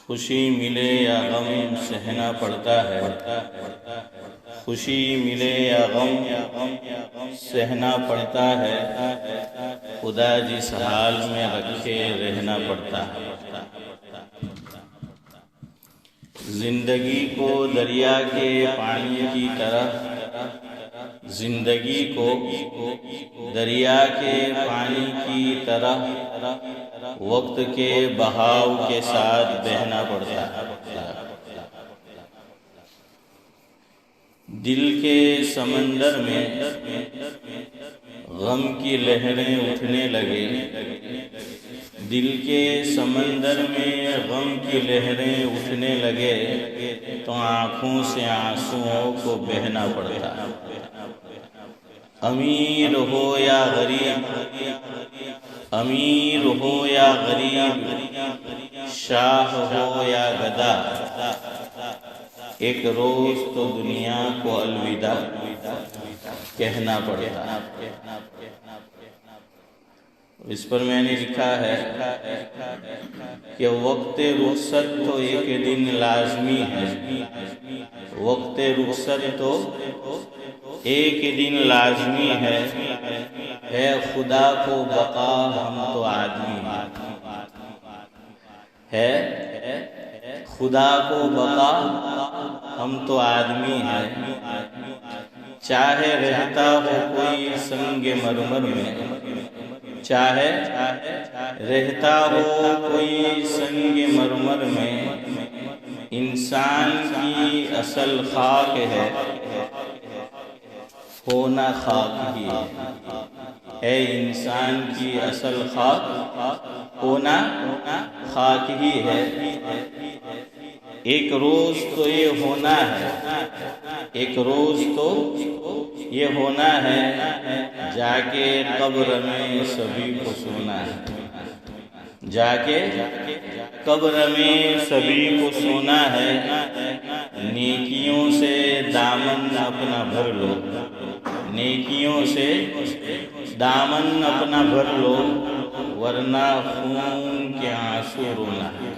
خوشی ملے یا غم سہنا پڑتا ہے، خوشی ملے یا غم سہنا پڑتا ہے، خدا جس حال میں رکھے رہنا پڑتا ہے۔ زندگی کو دریا کے پانی کی طرح، زندگی کو دریا کے پانی کی طرح وقت کے بہاؤ کے ساتھ بہنا پڑتا ہے۔ دل کے سمندر میں غم کی لہریں اٹھنے لگے، دل کے سمندر میں غم کی لہریں اٹھنے لگے تو آنکھوں سے آنسوؤں کو بہنا پڑتا ہے۔ امیر ہو یا غریب، امیر ہو یا غریب، شاہ ہو یا گدا، ایک روز تو دنیا کو الوداع کہنا پڑتا ہے۔ اس پر میں نے لکھا ہے کہ وقت رخصت تو ایک دن لازمی ہے، وقت رخصت تو ایک دن لازمی ہے خدا کو بقا ہم تو آدمی ہے، خدا کو بقا ہم تو آدمی ہیں، چاہے رہتا ہو کوئی سنگ مرمر میں، چاہے رہتا ہو کوئی سنگ مرمر میں، انسان کی اصل خاک ہے، ہونا خاک ہی ہے، انسان کی اصل خاک ہونا خاک ہی ہے۔ ایک روز تو یہ ہونا ہے، ایک روز تو یہ ہونا ہے، جا کے قبر میں سبھی کو سونا ہے، جا کے قبر میں سبھی کو سونا ہے۔ نیکیوں سے دامن اپنا بھر لو، نیکیوں سے دامن اپنا بھر لو، ورنہ خون کے آنسو رونا ہے۔